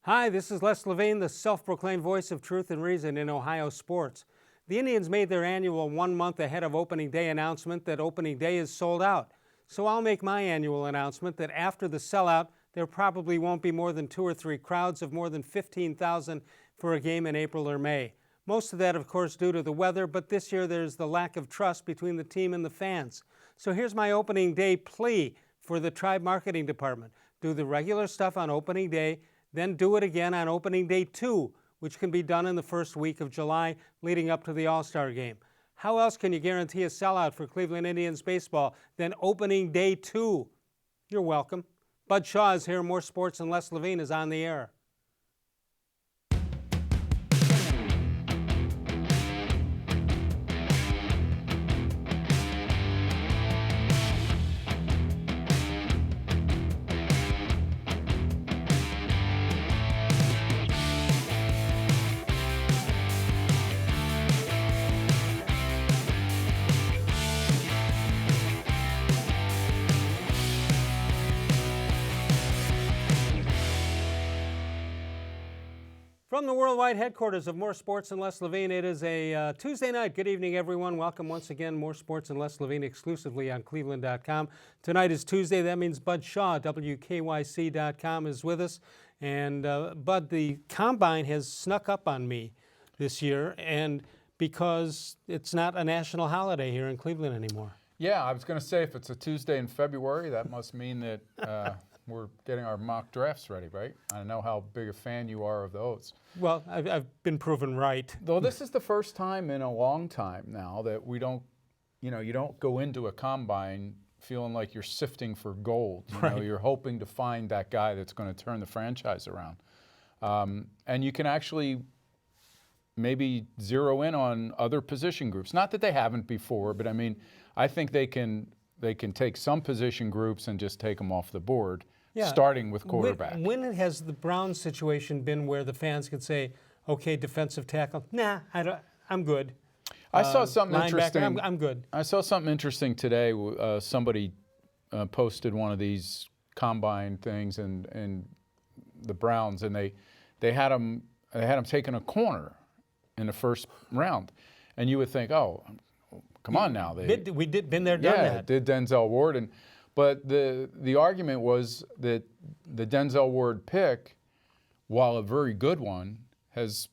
Hi, this is Les Levine, the self-proclaimed voice of truth and reason in Ohio sports. The Indians made their annual 1 month ahead of opening day announcement that opening day is sold out. So I'll make my annual announcement that after the sellout, there probably won't be more than 2 or 3 crowds of more than 15,000 for a game in April or May. Most of that, of course, due to the weather, but this year there's the lack of trust between the team and the fans. So here's my opening day plea for the Tribe Marketing Department. Do the regular stuff on opening day, then do it again on opening day 2, which can be done in the first week of July leading up to the All-Star game. How else can you guarantee a sellout for Cleveland Indians baseball than opening day 2? You're welcome. Bud Shaw is here. More Sports and Les Levine is on the air. From the worldwide headquarters of More Sports and Les Levine, it is a Tuesday night. Good evening, everyone. Welcome once again. More Sports and Les Levine exclusively on cleveland.com. Tonight is Tuesday. That means Bud Shaw, WKYC.com, is with us. And Bud, the Combine has snuck up on me this year, and because it's not a national holiday here in Cleveland anymore. Yeah, I was going to say, if it's a Tuesday in February, that must mean that we're getting our mock drafts ready, right? I know how big a fan you are of those. Well, I've been proven right. Though this is the first time in a long time now that we don't, you don't go into a combine feeling like you're sifting for gold. You're hoping to find that guy that's going to turn the franchise around. And you can actually maybe zero in on other position groups. Not that they haven't before, but I mean, I think they can take some position groups and just take them off the board. Yeah. Starting with quarterback. When has the Browns situation been where the fans could say, okay, defensive tackle, nah, I'm good. I saw something interesting. I'm good. I saw something interesting today. Somebody posted one of these combine things and the Browns, and they had them taking a corner in the first round. And you would think, oh, come on now. We did been there, done that. Yeah, did Denzel Ward. But the argument was that the Denzel Ward pick, while a very good one, has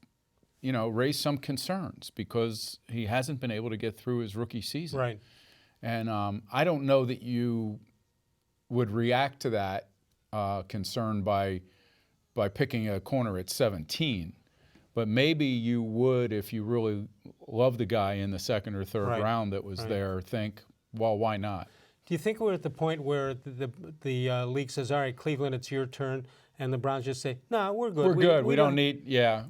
raised some concerns because he hasn't been able to get through his rookie season. Right. And I don't know that you would react to that concern by picking a corner at 17. But maybe you would, if you really love the guy in the second or third round that was there, think, well, why not? Do you think we're at the point where the league says, all right, Cleveland, it's your turn, and the Browns just say, no, we're good. We're good. We don't need,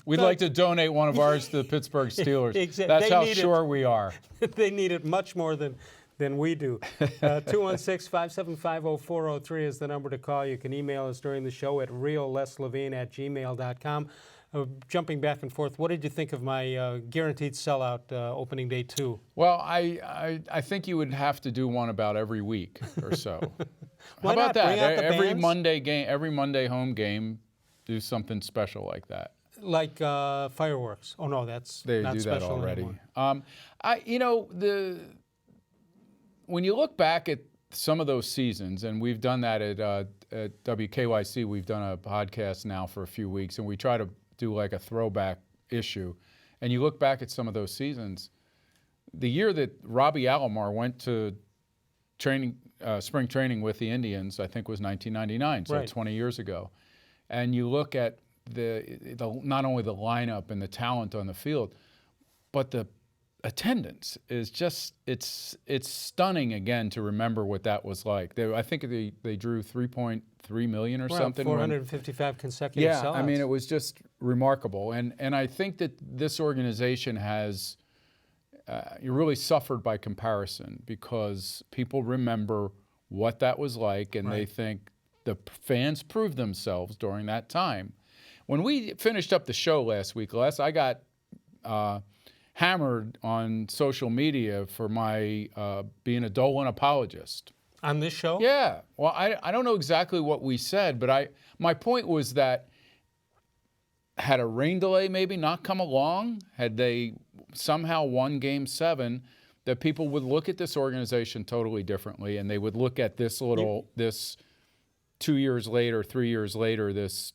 We'd like to donate one of ours to the Pittsburgh Steelers. Exactly. That's how sure we are. They need it much more than we do. 216-575-0403 is the number to call. You can email us during the show at reallesLevine@gmail.com. Jumping back and forth, what did you think of my guaranteed sellout opening day 2? Well, I think you would have to do one about every week or so. Why How about not? that? Bring out the Every bands? Monday game, every Monday home game, do something special like that. Like fireworks. Oh no, that's they not do special that already. Anymore. When you look back at some of those seasons, and we've done that at WKYC, we've done a podcast now for a few weeks, and we try to do like a throwback issue. And you look back at some of those seasons, the year that Robbie Alomar went to spring training with the Indians, I think was 1999, so 20 years ago. And you look at not only the lineup and the talent on the field, but the attendance is just, it's stunning again to remember what that was like. I think they drew 3.3 million or something. 455 consecutive sellouts. Yeah, I mean, it was just remarkable. And I think that this organization has really suffered by comparison because people remember what that was like, and they think the fans proved themselves during that time. When we finished up the show last week, Les, I got hammered on social media for my being a Dolan apologist. On this show? Yeah. Well, I don't know exactly what we said, but my point was that had a rain delay maybe not come along, had they somehow won Game 7, that people would look at this organization totally differently, and they would look at this 2 years later, 3 years later, this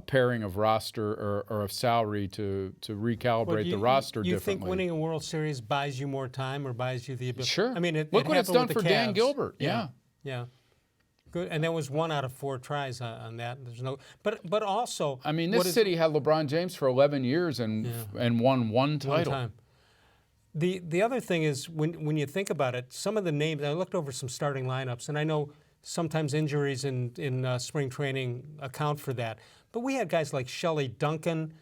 pairing of roster or of salary to recalibrate the roster differently. You think winning a World Series buys you more time or buys you the ability? Sure. I mean, look what it's done for Dan Gilbert. Yeah. Good, and that was 1 out of 4 tries on that. There's no, but also, I mean, this city had LeBron James for 11 years and won one title. One time. The other thing is when you think about it, some of the names. I looked over some starting lineups, and I know sometimes injuries in spring training account for that. But we had guys like Shelley Duncan.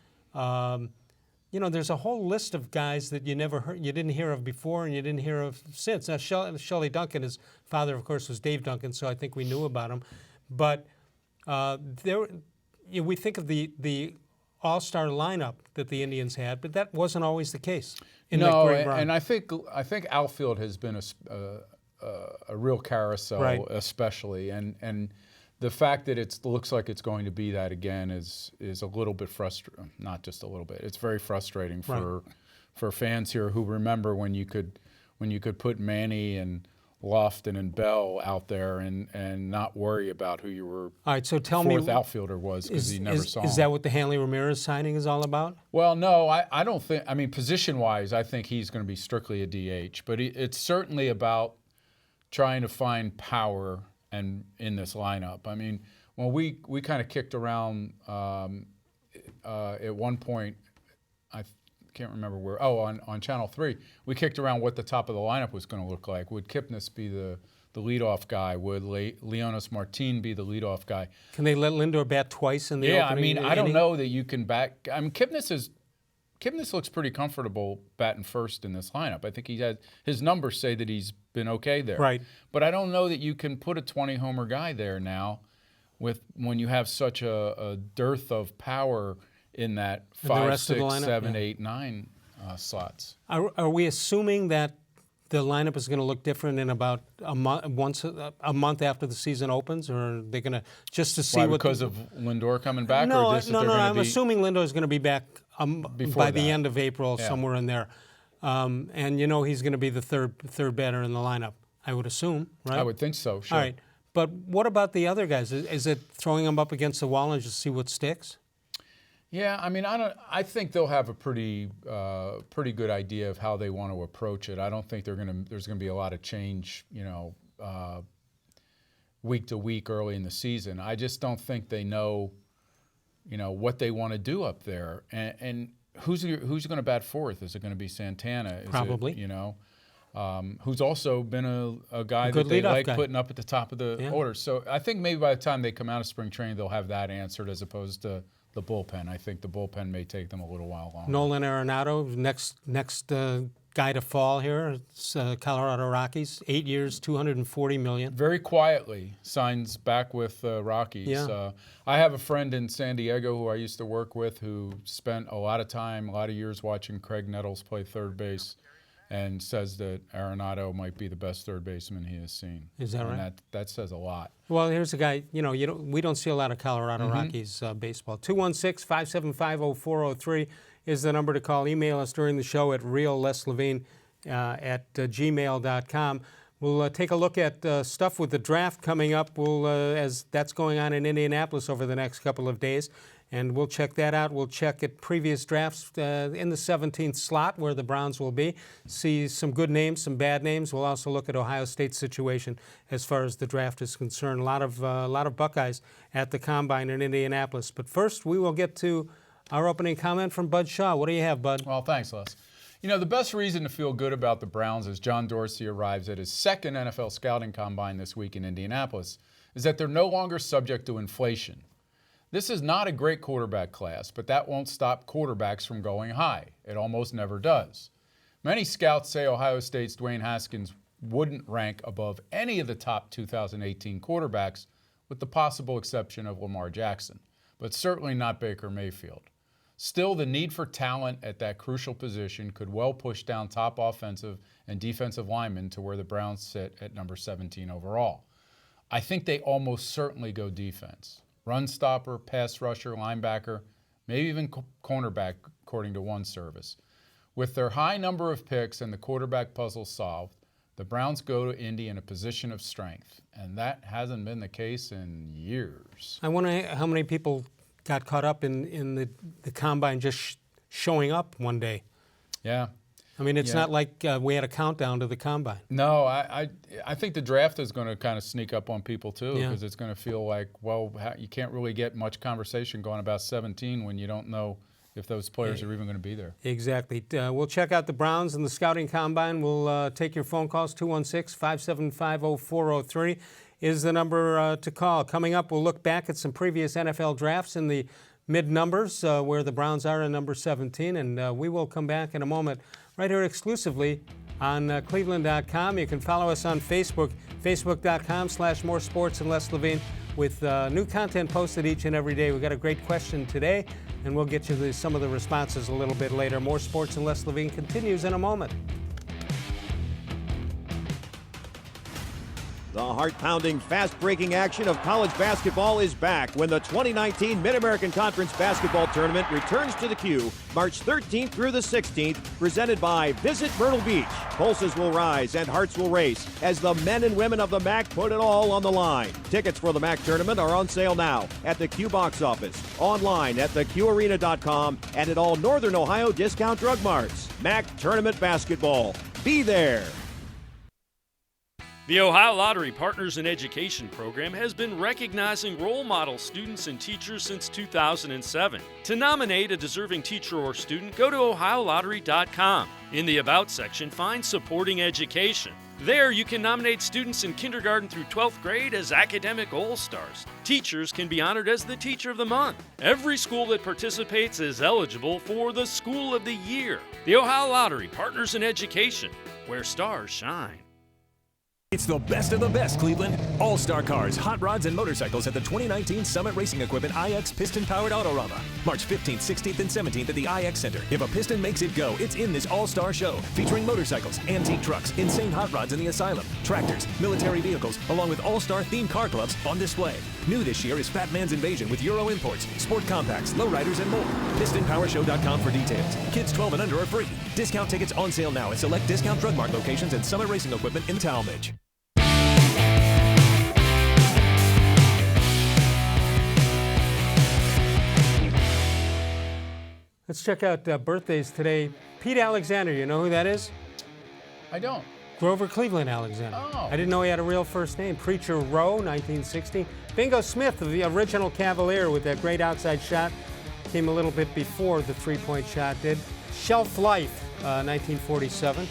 There's a whole list of guys that you didn't hear of before, and you didn't hear of since. Now, Shelley Duncan, his father, of course, was Dave Duncan, so I think we knew about him. But we think of the all-star lineup that the Indians had, but that wasn't always the case. No, and I think outfield has been a real carousel, right. Especially, and the fact that it looks like it's going to be that again is a little bit frustrating. Not just a little bit. It's very frustrating for fans here who remember when you could put Manny and Lofton and Bell out there and not worry about who you were. All right, so tell fourth me, outfielder was because he never saw him. Is that what the Hanley Ramirez signing is all about? Well, no, I don't think. I mean, position-wise, I think he's going to be strictly a DH, but it's certainly about trying to find power and in this lineup. I mean, when we kind of kicked around at one point, I can't remember where. Oh, on Channel 3, we kicked around what the top of the lineup was going to look like. Would Kipnis be the leadoff guy? Would Leonis Martin be the leadoff guy? Can they let Lindor bat twice in the opening? Yeah, I mean, inning? I don't know that you can back. I mean, Kipnis looks pretty comfortable batting first in this lineup. I think his numbers say that he's been okay there. Right. But I don't know that you can put a 20-homer guy there now when you have such a dearth of power in that 5, 6, 7, 8, 9 slots. Are we assuming that the lineup is going to look different in about a month after the season opens, or are they going to just to see Why, because of Lindor coming back? No, or just no. I'm assuming Lindor is going to be back by the end of April, somewhere in there, and he's going to be the third batter in the lineup. I would assume, right? I would think so. Sure. All right, but what about the other guys? Is it throwing them up against the wall and just see what sticks? Yeah, I mean, I think they'll have a pretty good idea of how they want to approach it. I don't think there's going to be a lot of change, week to week early in the season. I just don't think they know, what they want to do up there. And who's going to bat fourth? Is it going to be Santana? Probably. Who's also been a guy that they like putting up at the top of the order. So I think maybe by the time they come out of spring training, they'll have that answered as opposed to the bullpen. I think the bullpen may take them a little while longer. Nolan Arenado, next guy to fall here. It's Colorado Rockies, 8 years, $240 million. Very quietly signs back with Rockies. Yeah. I have a friend in San Diego who I used to work with who spent a lot of years watching Craig Nettles play third base, and says that Arenado might be the best third baseman he has seen. Is that right? And that says a lot. Well, here's a guy, we don't see a lot of Colorado Rockies baseball. 216-575-0403 is the number to call. Email us during the show at reallesslevine at gmail.com. We'll take a look at stuff with the draft coming up as that's going on in Indianapolis over the next couple of days. And we'll check that out. We'll check at previous drafts in the 17th slot where the Browns will be, see some good names, some bad names. We'll also look at Ohio State's situation as far as the draft is concerned. A lot of Buckeyes at the Combine in Indianapolis. But first, we will get to our opening comment from Bud Shaw. What do you have, Bud? Well, thanks, Les. The best reason to feel good about the Browns as John Dorsey arrives at his second NFL scouting combine this week in Indianapolis is that they're no longer subject to inflation. This is not a great quarterback class, but that won't stop quarterbacks from going high. It almost never does. Many scouts say Ohio State's Dwayne Haskins wouldn't rank above any of the top 2018 quarterbacks, with the possible exception of Lamar Jackson, but certainly not Baker Mayfield. Still, the need for talent at that crucial position could well push down top offensive and defensive linemen to where the Browns sit at number 17 overall. I think they almost certainly go defense. Run stopper, pass rusher, linebacker, maybe even cornerback, according to one service. With their high number of picks and the quarterback puzzle solved, the Browns go to Indy in a position of strength, and that hasn't been the case in years. I wonder how many people got caught up in the combine just showing up one day. Yeah. I mean, it's not like we had a countdown to the combine. No, I think the draft is going to kind of sneak up on people too, because it's going to feel like, well, you can't really get much conversation going about 17 when you don't know if those players are even going to be there. Exactly. We'll check out the Browns and the scouting combine. We'll take your phone calls. 216-575-0403 is the number to call. Coming up, we'll look back at some previous NFL drafts in the mid-numbers where the Browns are in number 17, and we will come back in a moment right here exclusively on cleveland.com. You can follow us on Facebook, facebook.com/more sports and less Levine, with new content posted each and every day. We've got a great question today, and we'll get you some of the responses a little bit later. More sports and less Levine continues in a moment. The heart-pounding, fast-breaking action of college basketball is back when the 2019 Mid-American Conference Basketball Tournament returns to the Q March 13th through the 16th, presented by Visit Myrtle Beach. Pulses will rise and hearts will race as the men and women of the MAC put it all on the line. Tickets for the MAC tournament are on sale now at the Q box office, online at theqarena.com, and at all Northern Ohio discount drug marts. MAC Tournament Basketball. Be there. The Ohio Lottery Partners in Education program has been recognizing role model students and teachers since 2007. To nominate a deserving teacher or student, go to ohiolottery.com. In the About section, find Supporting Education. There, you can nominate students in kindergarten through 12th grade as academic all-stars. Teachers can be honored as the Teacher of the Month. Every school that participates is eligible for the School of the Year. The Ohio Lottery Partners in Education, where stars shine. It's the best of the best, Cleveland. All-star cars, hot rods, and motorcycles at the 2019 Summit Racing Equipment IX Piston-Powered Autorama. March 15th, 16th, and 17th at the IX Center. If a piston makes it go, it's in this all-star show, featuring motorcycles, antique trucks, insane hot rods in the Asylum, tractors, military vehicles, along with all-star themed car clubs on display. New this year is Fat Man's Invasion with Euro imports, sport compacts, lowriders, and more. PistonPowerShow.com for details. Kids 12 and under are free. Discount tickets on sale now at select Discount Drug Mart locations and Summit Racing Equipment in Talmadge. Let's check out birthdays today. Pete Alexander, you know who that is? I don't. Grover Cleveland Alexander. Oh. I didn't know he had a real first name. Preacher Rowe, 1960. Bingo Smith, the original Cavalier with that great outside shot, came a little bit before the three-point shot did. Shelf Life, 1947,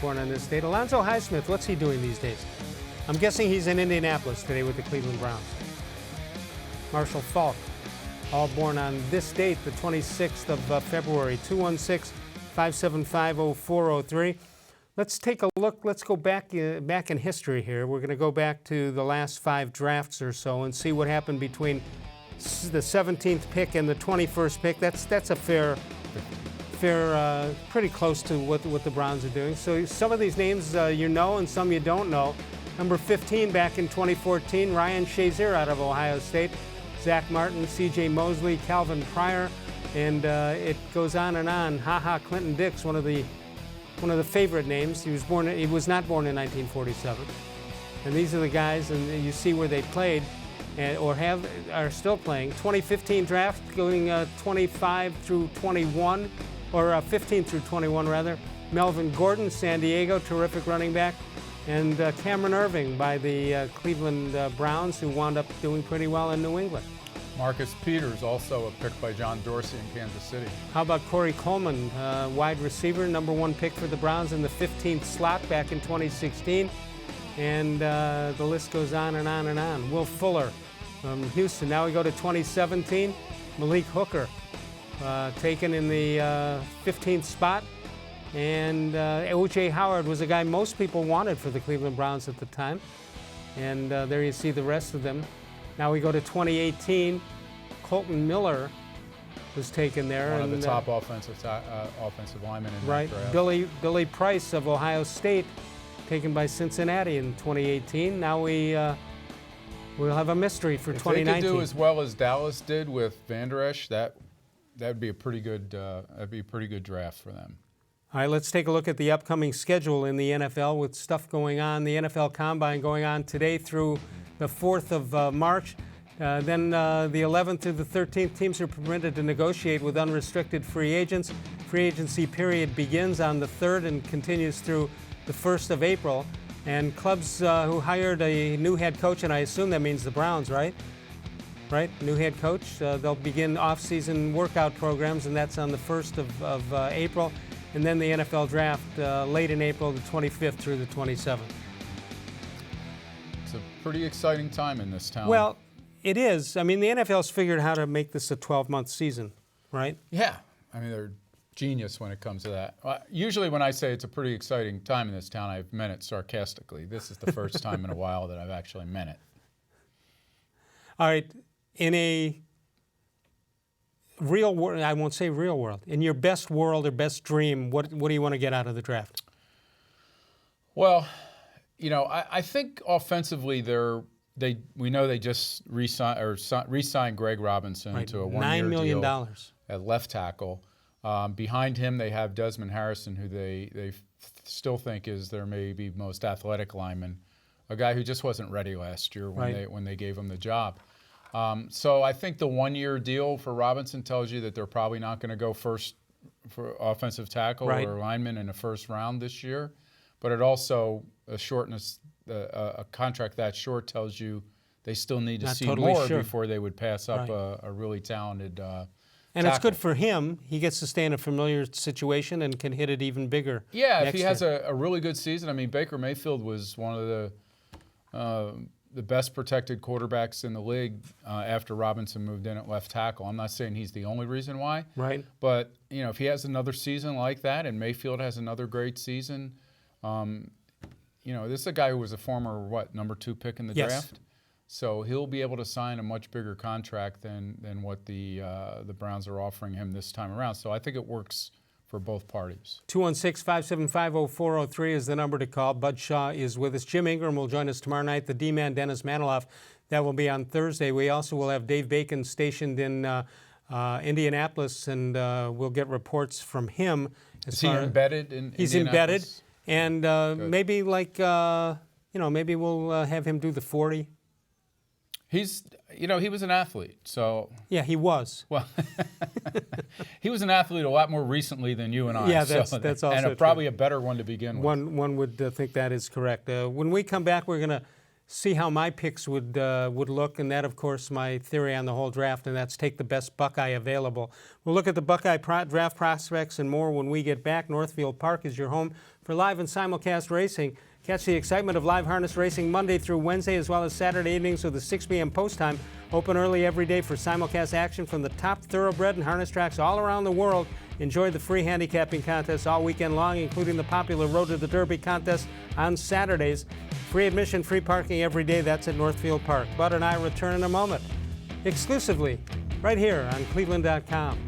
born on this date. Alonzo Highsmith, what's he doing these days? I'm guessing he's in Indianapolis today with the Cleveland Browns. Marshall Falk, all born on this date, the 26th of February, 216-575-0403. Let's take a look. Let's go back in history here. We're going to go back to the last 5 drafts or so and see what happened between the 17th pick and the 21st pick. That's a fair, pretty close to what the Browns are doing. So some of these names you know and some you don't know. Number 15 back in 2014, Ryan Shazier out of Ohio State. Zach Martin, C.J. Mosley, Calvin Pryor, and it goes on and on. Clinton Dix, one of the favorite names. He was not born in 1947. And these are the guys, and you see where they played, or are still playing. 2015 draft, going 25 through 21, or 15 through 21 rather. Melvin Gordon, San Diego, terrific running back. And Cameron Irving by the Cleveland Browns, who wound up doing pretty well in New England. Marcus Peters, also a pick by John Dorsey in Kansas City. How about Corey Coleman, wide receiver, number 1 pick for the Browns in the 15th slot back in 2016. And the list goes on and on and on. Will Fuller from Houston. Now we go to 2017. Malik Hooker, taken in the 15th spot. And O.J. Howard was a guy most people wanted for the Cleveland Browns at the time. And there you see the rest of them. Now we go to 2018. Colton Miller was taken there. One of the top offensive linemen in that draft. Billy Price of Ohio State, taken by Cincinnati in 2018. Now we'll have a mystery for 2019. If they could do as well as Dallas did with Van Der Esch, that that'd be a pretty good draft for them. All right, let's take a look at the upcoming schedule in the NFL with stuff going on. The NFL Combine going on today through the 4th of March. Then the 11th through the 13th, teams are permitted to negotiate with unrestricted free agents. Free agency period begins on the 3rd and continues through the 1st of April. And clubs who hired a new head coach, and I assume that means the Browns, right? Right, new head coach. They'll begin off-season workout programs, and that's on the 1st of April. And then the NFL Draft late in April, the 25th through the 27th. It's a pretty exciting time in this town. Well, it is. I mean, the NFL's figured how to make this a 12-month season, right? Yeah. I mean, they're genius when it comes to that. Usually when I say it's a pretty exciting time in this town, I've meant it sarcastically. This is the first time in a while that I've actually meant it. All right. In a real world, I won't say real world, in your best world or best dream, what do you want to get out of the draft? Well, you know, I think offensively we know they just re-signed Greg Robinson to a one-year $9 million deal at left tackle. Behind him, they have Desmond Harrison, who they still think is their maybe most athletic lineman, a guy who just wasn't ready last year when they gave him the job. So I think the one-year deal for Robinson tells you that they're probably not going to go first for offensive tackle or lineman in the first round this year. But it also, a contract that short tells you they still need to see more before they would pass up a really talented and tackle. It's good for him. He gets to stay in a familiar situation and can hit it even bigger. Yeah, if he has a really good season. I mean, Baker Mayfield was one of the best protected quarterbacks in the league after Robinson moved in at left tackle. I'm not saying he's the only reason why. Right. But, you know, if he has another season like that and Mayfield has another great season, you know, this is a guy who was a former, number 2 pick in the draft? So he'll be able to sign a much bigger contract than what the Browns are offering him this time around. So I think it works for both parties. 216-575-0403 is the number to call. Bud Shaw is with us. Jim Ingram will join us tomorrow night. The D-Man, Dennis Maniloff, that will be on Thursday. We also will have Dave Bacon stationed in Indianapolis, and we'll get reports from him. Is he embedded in He's Indianapolis? Embedded, and maybe maybe we'll have him do the 40. He was an athlete, so... Yeah, he was. Well, he was an athlete a lot more recently than you and I. Yeah, that's also and probably a better one to begin with. One would think that is correct. When we come back, we're going to see how my picks would look, and that, of course, my theory on the whole draft, and that's take the best Buckeye available. We'll look at the Buckeye draft prospects and more when we get back. Northfield Park is your home for live and simulcast racing. Catch the excitement of live harness racing Monday through Wednesday, as well as Saturday evenings with a 6 p.m. post time. Open early every day for simulcast action from the top thoroughbred and harness tracks all around the world. Enjoy the free handicapping contests all weekend long, including the popular Road to the Derby contest on Saturdays. Free admission, free parking every day. That's at Northfield Park. Bud and I return in a moment, exclusively right here on cleveland.com.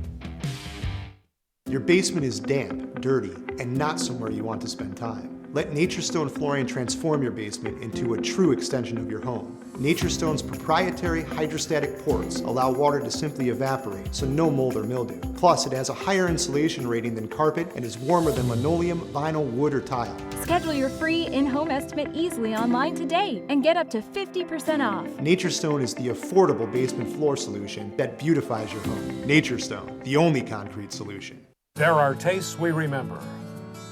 Your basement is damp, dirty, and not somewhere you want to spend time. Let Naturestone Flooring transform your basement into a true extension of your home. Naturestone's proprietary hydrostatic ports allow water to simply evaporate, so no mold or mildew. Plus, it has a higher insulation rating than carpet and is warmer than linoleum, vinyl, wood, or tile. Schedule your free in-home estimate easily online today and get up to 50% off. Naturestone is the affordable basement floor solution that beautifies your home. Naturestone, the only concrete solution. There are tastes we remember.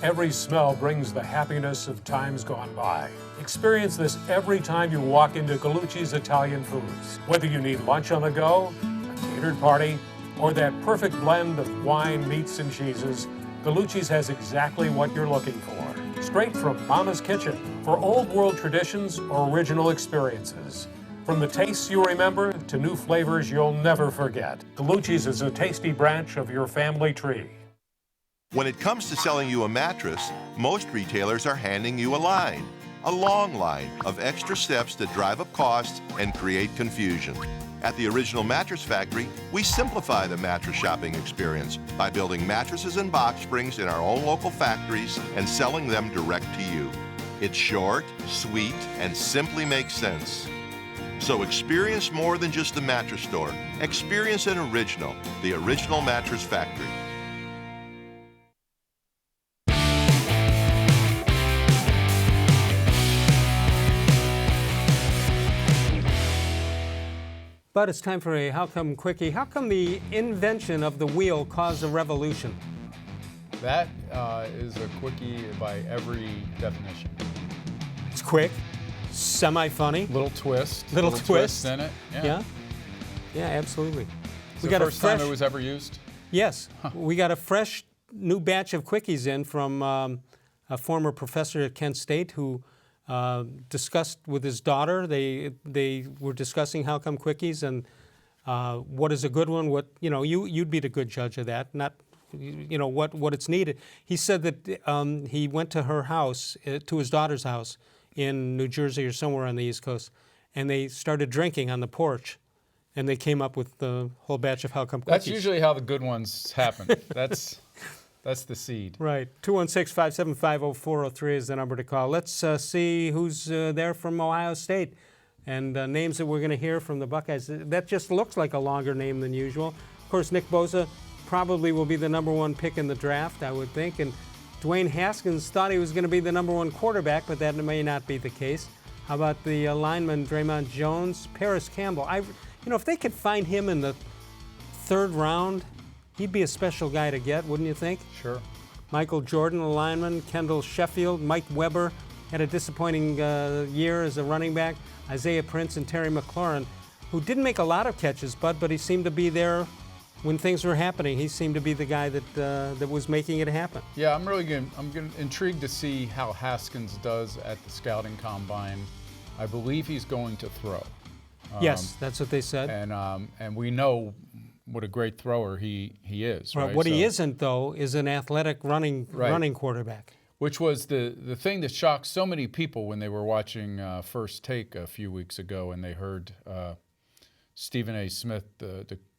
Every smell brings the happiness of times gone by. Experience this every time you walk into Gallucci's Italian Foods. Whether you need lunch on the go, a catered party, or that perfect blend of wine, meats, and cheeses, Gallucci's has exactly what you're looking for. Straight from Mama's Kitchen for old world traditions or original experiences. From the tastes you remember to new flavors you'll never forget. Gallucci's is a tasty branch of your family tree. When it comes to selling you a mattress, most retailers are handing you a long line of extra steps that drive up costs and create confusion. At the Original Mattress Factory, we simplify the mattress shopping experience by building mattresses and box springs in our own local factories and selling them direct to you. It's short, sweet, and simply makes sense. So experience more than just the mattress store. Experience an original, the Original Mattress Factory. But it's time for a How Come Quickie. How come the invention of the wheel caused a revolution? That is a quickie by every definition. It's quick, semi-funny. Little twist. Little twist in it. Yeah, absolutely. We got the first time it was ever used? Yes. We got a fresh new batch of quickies in from a former professor at Kent State who discussed with his daughter. They were discussing How Come Quickies and what is a good one. What you'd be the good judge of that. Not what it's needed. He said that he went to her house, to his daughter's house in New Jersey or somewhere on the East Coast, and they started drinking on the porch, and they came up with the whole batch of How Come Quickies. That's usually how the good ones happen. That's the seed. Right. 216-575-0403 is the number to call. Let's see who's there from Ohio State and names that we're going to hear from the Buckeyes. That just looks like a longer name than usual. Of course, Nick Bosa probably will be the #1 pick in the draft, I would think. And Dwayne Haskins thought he was going to be the #1 quarterback, but that may not be the case. How about the lineman Draymond Jones, Paris Campbell? If they could find him in the 3rd round, he'd be a special guy to get, wouldn't you think? Sure. Michael Jordan, the lineman, Kendall Sheffield, Mike Weber had a disappointing year as a running back, Isaiah Prince and Terry McLaurin, who didn't make a lot of catches, but he seemed to be there when things were happening. He seemed to be the guy that was making it happen. Yeah, I'm intrigued to see how Haskins does at the scouting combine. I believe he's going to throw. Yes, that's what they said. And we know what a great thrower he is. Right. What he isn't, though, is an athletic running quarterback. Which was the thing that shocked so many people when they were watching First Take a few weeks ago and they heard Stephen A. Smith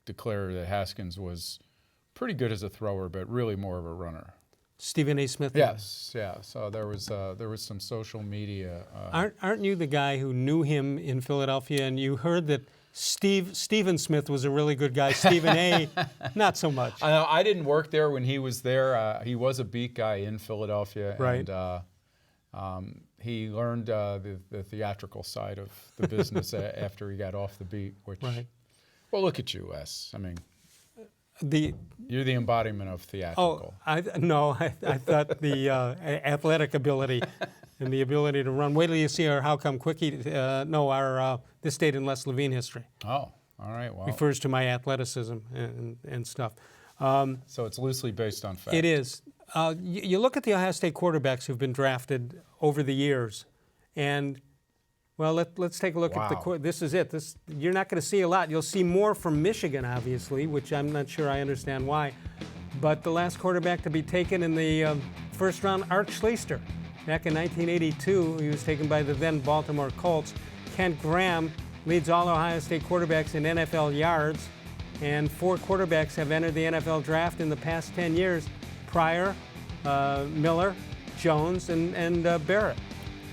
declare that Haskins was pretty good as a thrower, but really more of a runner. Stephen A. Smith? Yes, yeah. So there was some social media. Aren't you the guy who knew him in Philadelphia and you heard that Stephen Smith was a really good guy, Stephen A., not so much? I didn't work there when he was there. He was a beat guy in Philadelphia. Right. And he learned the theatrical side of the business after he got off the beat, which, well, look at you, Wes. I mean, you're the embodiment of theatrical. I thought the athletic ability and the ability to run. Wait till you see our How Come Quickie, This Date in Les Levine history. Oh, all right. Well, refers to my athleticism and stuff. So it's loosely based on fact. It is. You look at the Ohio State quarterbacks who've been drafted over the years, and well, let's take a look at the. This is it. You're not going to see a lot. You'll see more from Michigan, obviously, which I'm not sure I understand why. But the last quarterback to be taken in the first round, Art Schleister, back in 1982, he was taken by the then Baltimore Colts. Kent Graham leads all Ohio State quarterbacks in NFL yards, and 4 quarterbacks have entered the NFL draft in the past 10 years: Pryor, Miller, Jones, and Barrett.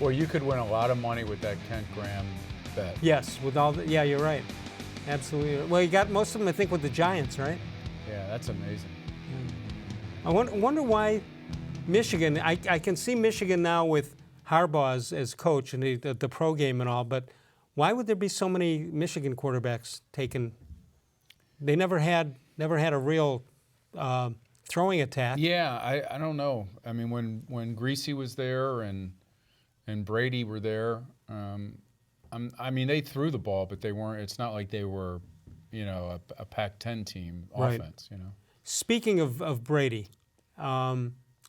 Well, you could win a lot of money with that Kent Graham bet. Yes, yeah, you're right. Absolutely. Well, you got most of them, I think, with the Giants, right? Yeah, that's amazing. I wonder why Michigan. I can see Michigan now with Harbaugh as coach and the pro game and all, but why would there be so many Michigan quarterbacks taken? They never had a real throwing attack. Yeah, I don't know. I mean, when Greasy was there and Brady were there, I mean, they threw the ball, but they weren't. It's not like they were, a Pac-10 team offense. Speaking of Brady,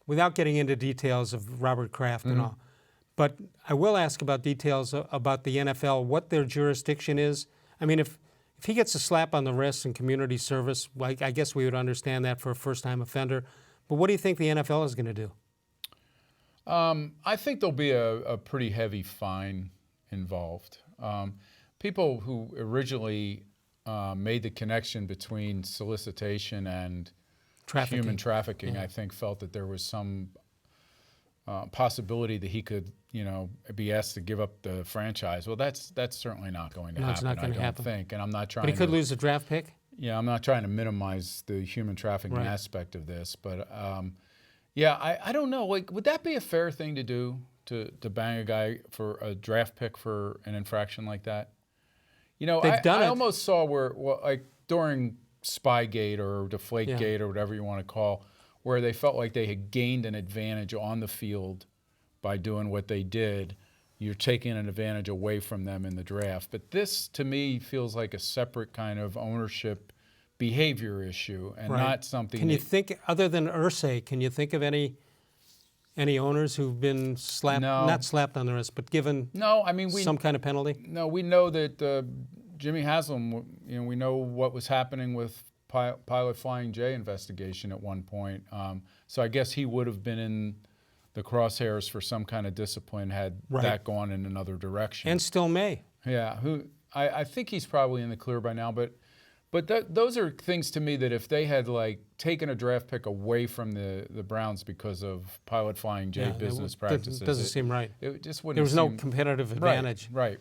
without getting into details of Robert Kraft and all, but I will ask about details about the NFL, what their jurisdiction is. I mean, if he gets a slap on the wrist in community service, I guess we would understand that for a first-time offender. But what do you think the NFL is going to do? I think there'll be a pretty heavy fine involved. People who originally made the connection between solicitation and human trafficking, I think, felt that there was some possibility that he could, be asked to give up the franchise. Well, that's certainly not going to happen. It's not going to happen. I don't think, and I'm not trying. But he could lose a draft pick. Yeah, I'm not trying to minimize the human trafficking aspect of this, but I don't know. Like, would that be a fair thing to do to bang a guy for a draft pick for an infraction like that? I almost saw where, like during Spygate or Deflategate or whatever you want to call, where they felt like they had gained an advantage on the field by doing what they did. You're taking an advantage away from them in the draft. But this, to me, feels like a separate kind of ownership behavior issue and not something. Can you think, other than Irsay, can you think of any owners who've been not slapped on the wrist, but given some kind of penalty? No, we know that Jimmy Haslam, we know what was happening with Pilot Flying J investigation at one point. So I guess he would have been in the crosshairs for some kind of discipline had that gone in another direction. And still may. Yeah, I think he's probably in the clear by now, but those are things to me that if they had taken a draft pick away from the Browns because of Pilot Flying J business practices, doesn't seem right. It just wouldn't. There was no competitive advantage. Right.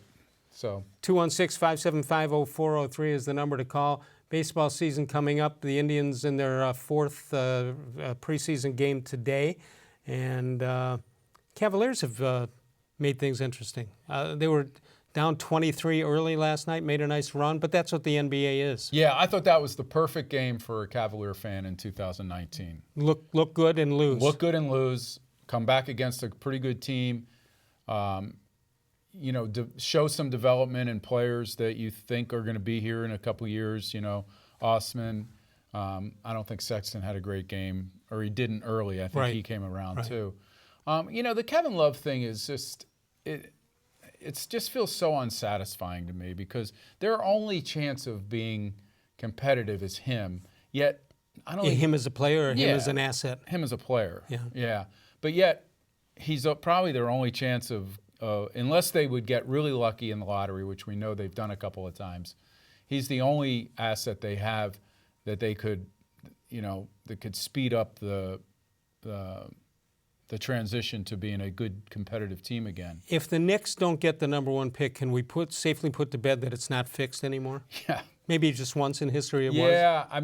So 216-575-0403 is the number to call. Baseball season coming up. The Indians in their fourth preseason game today, and Cavaliers have made things interesting. They were down 23 early last night, made a nice run, but that's what the NBA is. Yeah, I thought that was the perfect game for a Cavalier fan in 2019. Look good and lose. Look good and lose. Come back against a pretty good team. Show some development in players that you think are going to be here in a couple years. Osman. I don't think Sexton had a great game, or he didn't early. I think he came around too. The Kevin Love thing is just it just feels so unsatisfying to me because their only chance of being competitive is him. Yet I don't think him as a player or him as an asset. Him as a player. Yeah. But yet he's probably their only chance of. Unless they would get really lucky in the lottery, which we know they've done a couple of times, he's the only asset they have that they could, that could speed up the transition to being a good competitive team again. If the Knicks don't get the number one pick, can we safely put to bed that it's not fixed anymore? Yeah. Maybe just once in history it was? Yeah, I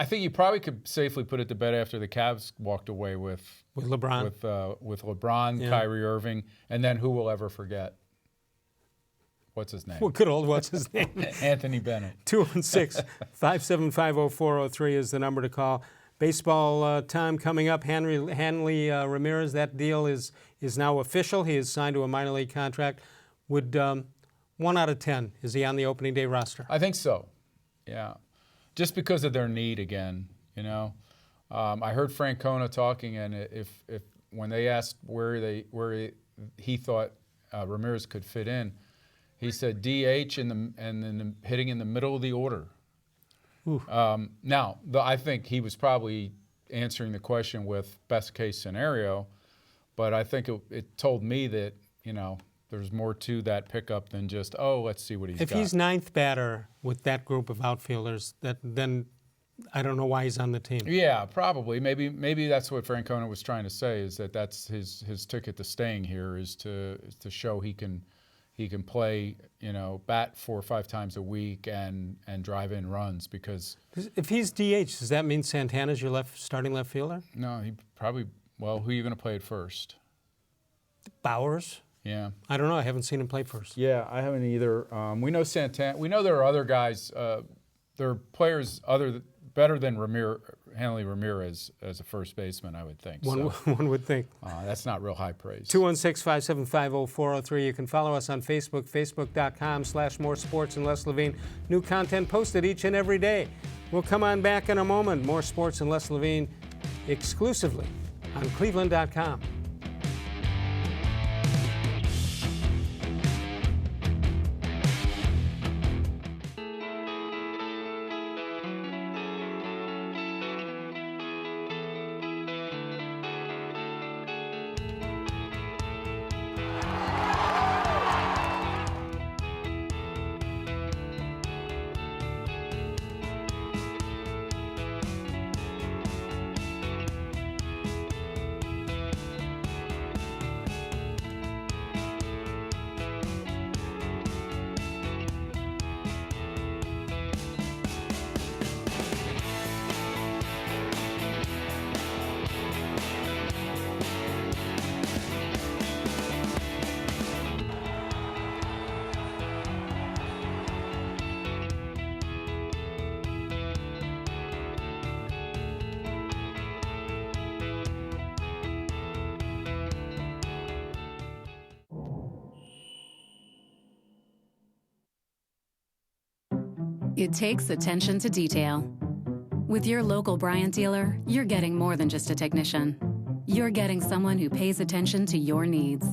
think you probably could safely put it to bed after the Cavs walked away with LeBron. With LeBron, Kyrie Irving, and then who will ever forget? What's his name? Well, good old what's his name? Anthony Bennett. 216-575-0403 is the number to call. Baseball time coming up. Hanley Ramirez, that deal is now official. He is signed to a minor league contract. Would 1 out of 10, is he on the opening day roster? I think so. Yeah, just because of their need again, I heard Francona talking, and if when they asked where he thought Ramirez could fit in, he said DH and then hitting in the middle of the order. Now, I think he was probably answering the question with best case scenario, but I think it told me that there's more to that pickup than just, let's see what he's got. If he's ninth batter with that group of outfielders, then I don't know why he's on the team. Yeah, probably. Maybe that's what Francona was trying to say, is that that's his ticket to staying here, is to show he can play, bat 4 or 5 times a week and drive in runs, because if he's DH, does that mean Santana's your starting left fielder? No, he probably. Well, who are you going to play at first? Bowers. Yeah. I don't know. I haven't seen him play first. Yeah, I haven't either. We know Santana. We know there are other guys. There are players better than Hanley Ramirez as a first baseman, I would think. One would think. That's not real high praise. 216-575-0403. You can follow us on Facebook, facebook.com/More Sports and Les Levine. New content posted each and every day. We'll come on back in a moment. More Sports and Les Levine exclusively on cleveland.com. It takes attention to detail. With your local Bryant dealer, you're getting more than just a technician. You're getting someone who pays attention to your needs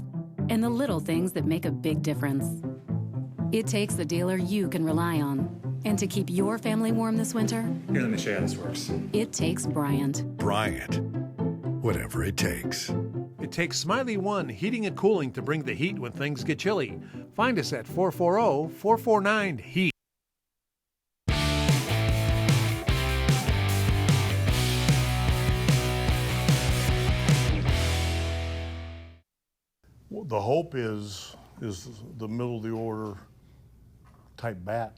and the little things that make a big difference. It takes a dealer you can rely on. And to keep your family warm this winter, here, let me show you how this works. It takes Bryant. Bryant. Whatever it takes. It takes Smiley One Heating and Cooling to bring the heat when things get chilly. Find us at 440-449-HEAT. Well, the hope is the middle of the order type bat.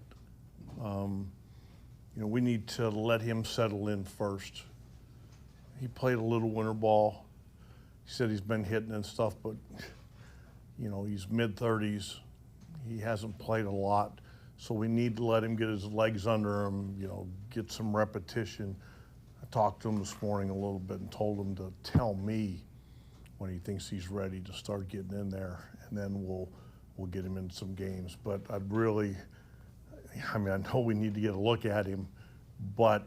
We need to let him settle in first. He played a little winter ball. He said he's been hitting and stuff, but he's mid-30s. He hasn't played a lot, so we need to let him get his legs under him, get some repetition. I talked to him this morning a little bit and told him to tell me when he thinks he's ready to start getting in there, and then we'll get him in some games. But I know we need to get a look at him, but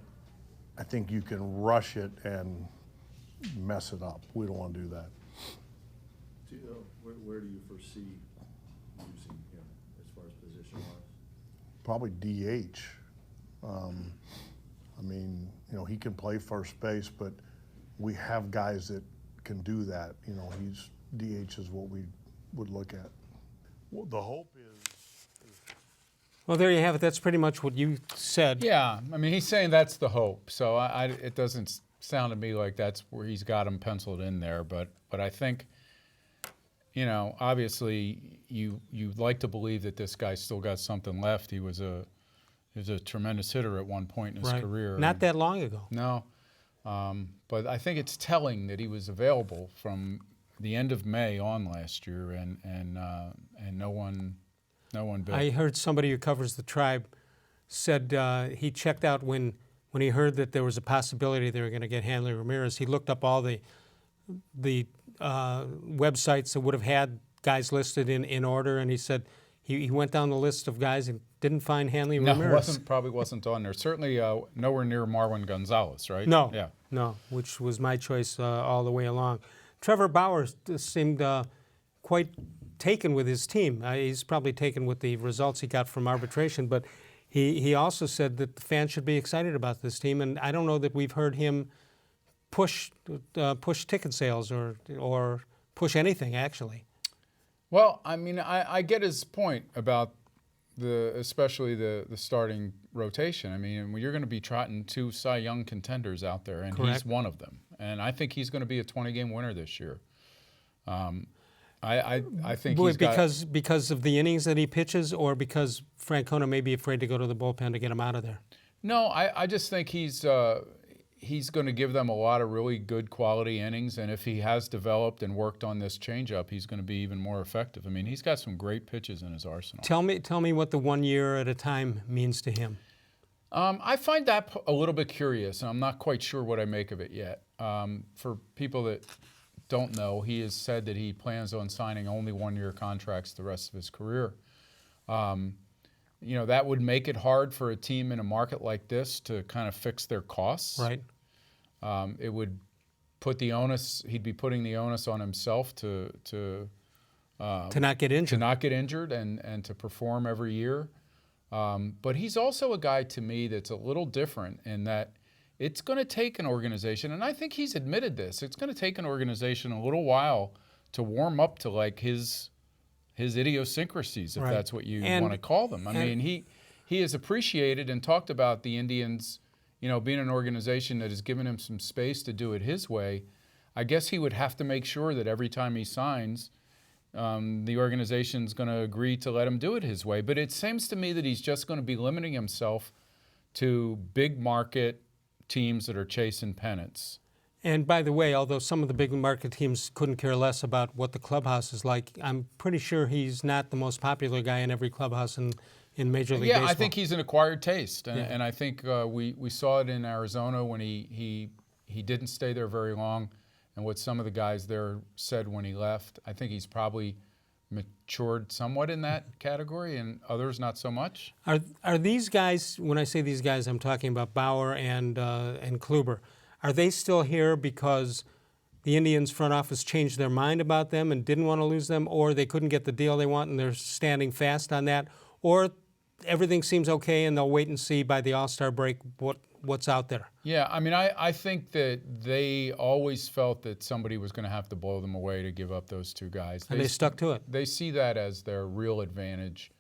I think you can rush it and mess it up. We don't want to do that. Where do you foresee using him as far as position-wise? Probably DH. He can play first base, but we have guys that can do that. DH is what we would look at. Well, the hope is. Well, there you have it. That's pretty much what you said. Yeah, he's saying that's the hope. So it doesn't sound to me like that's where he's got him penciled in there. But I think, obviously you'd like to believe that this guy's still got something left. He was a tremendous hitter at one point in his career. Not that long ago. No, but I think it's telling that he was available from the end of May on last year, and no one bit. I heard somebody who covers the Tribe said he checked out when he heard that there was a possibility they were going to get Hanley Ramirez. He looked up all the websites that would have had guys listed in order, and he said he went down the list of guys and didn't find Hanley Ramirez. No, probably wasn't on there. Certainly nowhere near Marwin Gonzalez, right? No, yeah, no, which was my choice all the way along. Trevor Bauer seemed quite taken with his team. He's probably taken with the results he got from arbitration, but he also said that the fans should be excited about this team, and I don't know that we've heard him push ticket sales or push anything, actually. Well, I get his point about especially the starting rotation. You're going to be trotting two Cy Young contenders out there, and Correct. He's one of them. And I think he's going to be a 20-game winner this year. I think because of the innings that he pitches, or because Francona may be afraid to go to the bullpen to get him out of there. No, I just think he's going to give them a lot of really good quality innings, and if he has developed and worked on this changeup, he's going to be even more effective. He's got some great pitches in his arsenal. Tell me what the 1 year at a time means to him. I find that a little bit curious, and I'm not quite sure what I make of it yet. For people that don't know, he has said that he plans on signing only 1 year contracts the rest of his career. That would make it hard for a team in a market like this to kind of fix their costs. Right. It would put the onus. He'd be putting the onus on himself to not get injured. To not get injured and to perform every year. But he's also a guy to me that's a little different in that it's going to take an organization, and I think he's admitted this. It's going to take an organization a little while to warm up to like his idiosyncrasies, if that's what you want to call them. He has appreciated and talked about the Indians, being an organization that has given him some space to do it his way. I guess he would have to make sure that every time he signs, the organization's going to agree to let him do it his way. But it seems to me that he's just going to be limiting himself to big market teams that are chasing pennants. And by the way, although some of the big market teams couldn't care less about what the clubhouse is like, I'm pretty sure he's not the most popular guy in every clubhouse in Major League Baseball. Yeah, I think he's an acquired taste, and I think we saw it in Arizona when he didn't stay there very long, and what some of the guys there said when he left. I think he's probably matured somewhat in that category, and others not so much. Are these guys? When I say these guys, I'm talking about Bauer and Kluber. Are they still here because the Indians front office changed their mind about them and didn't want to lose them, or they couldn't get the deal they want and they're standing fast on that, or everything seems okay and they'll wait and see by the All-Star break what's out there? Yeah, I mean, I think that they always felt that somebody was going to have to blow them away to give up those two guys. And they stuck to it. They see that as their real advantage,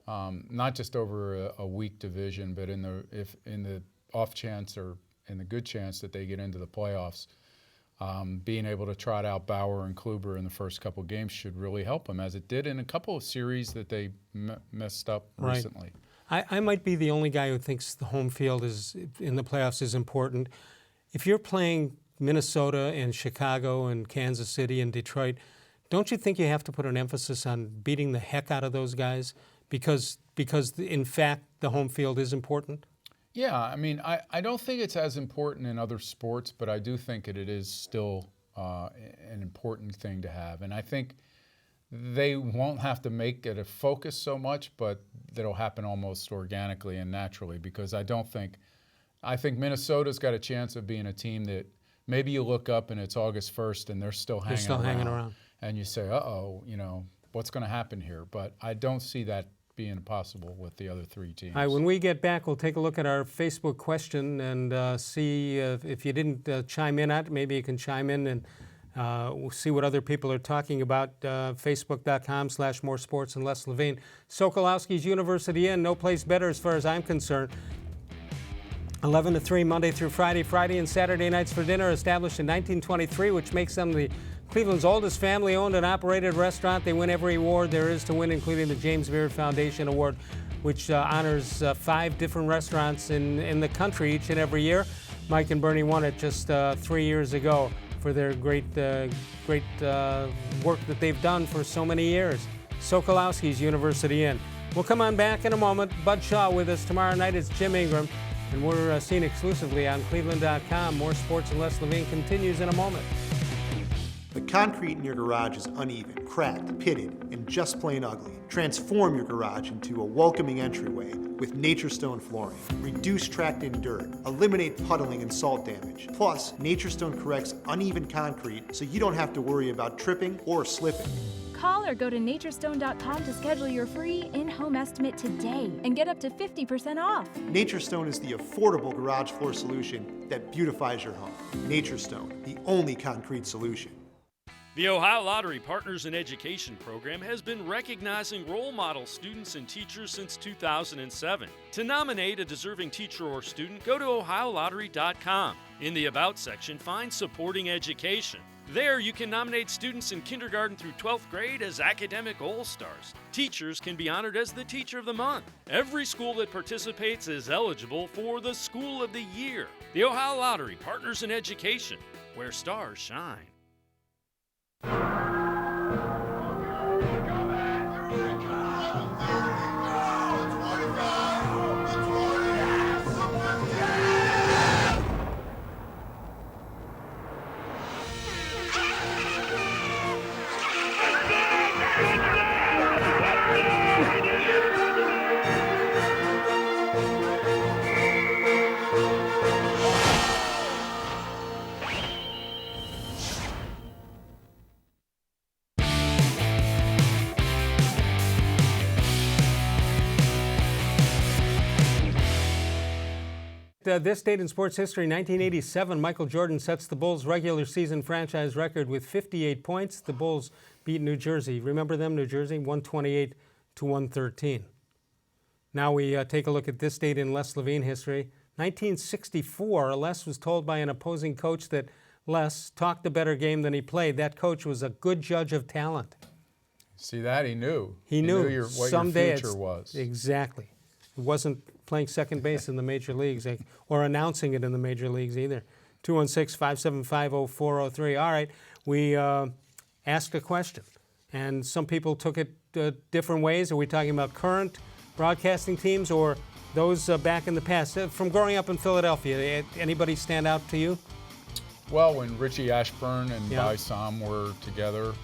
not just over a weak division, but in the off chance or in the good chance that they get into the playoffs. Being able to trot out Bauer and Kluber in the first couple of games should really help them, as it did in a couple of series that they messed up recently. I might be the only guy who thinks the home field in the playoffs is important. If you're playing Minnesota and Chicago and Kansas City and Detroit, don't you think you have to put an emphasis on beating the heck out of those guys because in fact the home field is important? Yeah, I mean, I don't think it's as important in other sports, but I do think that it is still an important thing to have. And I think they won't have to make it a focus so much, but that'll happen almost organically and naturally, because I think Minnesota's got a chance of being a team that maybe you look up and it's August 1st and they're still hanging around. And you say, uh-oh, what's going to happen here? But I don't see that being possible with the other three teams. All right, when we get back, we'll take a look at our Facebook question and see if you didn't chime in on it, maybe you can chime in and we'll see what other people are talking about. Facebook.com/more sports and less Levine. Sokolowski's University Inn, no place better as far as I'm concerned. 11 to 3 Monday through Friday. Friday and Saturday nights for dinner, established in 1923, which makes them Cleveland's oldest family-owned and operated restaurant. They win every award there is to win, including the James Beard Foundation Award, which honors 5 different restaurants in the country each and every year. Mike and Bernie won it just 3 years ago for their great work that they've done for so many years. Sokolowski's University Inn. We'll come on back in a moment. Bud Shaw with us tomorrow night. It's Jim Ingram, and we're seen exclusively on cleveland.com. More sports and less Levine continues in a moment. The concrete in your garage is uneven, cracked, pitted, and just plain ugly. Transform your garage into a welcoming entryway with Nature Stone flooring. Reduce tracked-in dirt, eliminate puddling and salt damage. Plus, Nature Stone corrects uneven concrete so you don't have to worry about tripping or slipping. Call or go to naturestone.com to schedule your free in-home estimate today and get up to 50% off. Nature Stone is the affordable garage floor solution that beautifies your home. Nature Stone, the only concrete solution. The Ohio Lottery Partners in Education program has been recognizing role model students and teachers since 2007. To nominate a deserving teacher or student, go to ohiolottery.com. In the About section, find Supporting Education. There, you can nominate students in kindergarten through 12th grade as academic all-stars. Teachers can be honored as the Teacher of the Month. Every school that participates is eligible for the School of the Year. The Ohio Lottery Partners in Education, where stars shine. This date in sports history, 1987, Michael Jordan sets the Bulls' regular season franchise record with 58 points. The Bulls beat New Jersey. Remember them, New Jersey? 128-113. Now we take a look at this date in Les Levine history. 1964, Les was told by an opposing coach that Les talked a better game than he played. That coach was a good judge of talent. See that? He knew. He knew what someday your future was. Exactly. He wasn't playing second base in the major leagues or announcing it in the major leagues either. 216-575-0403. All right, we asked a question, and some people took it different ways. Are we talking about current broadcasting teams or those back in the past? From growing up in Philadelphia, anybody stand out to you? Well, when Richie Ashburn and By Sam were together,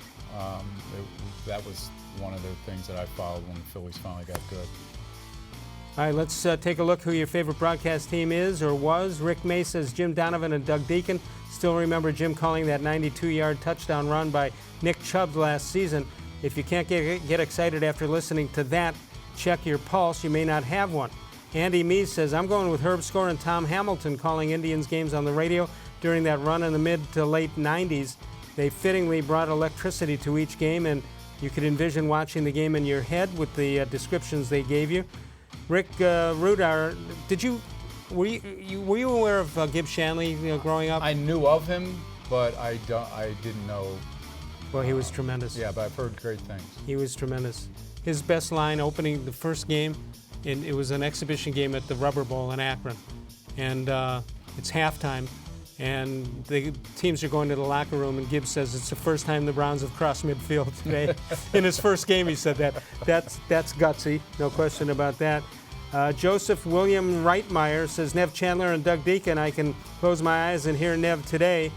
That was one of the things that I followed when the Phillies finally got good. All right, let's take a look who your favorite broadcast team is or was. Rick May says Jim Donovan and Doug Deacon. Still remember Jim calling that 92-yard touchdown run by Nick Chubb last season. If you can't get excited after listening to that, check your pulse. You may not have one. Andy Mees says, I'm going with Herb Score and Tom Hamilton calling Indians games on the radio during that run in the mid to late 90s. They fittingly brought electricity to each game, and you could envision watching the game in your head with the descriptions they gave you. Rick Rudar, were you aware of Gib Shanley growing up? I knew of him, but I didn't know. Well, he was tremendous. Yeah, but I've heard great things. He was tremendous. His best line opening the first game, and it was an exhibition game at the Rubber Bowl in Akron, and it's halftime, and the teams are going to the locker room, and Gibbs says it's the first time the Browns have crossed midfield today. In his first game, he said that. That's gutsy, no question about that. Joseph William Reitmeyer says, Nev Chandler and Doug Deacon, I can close my eyes and hear Nev today.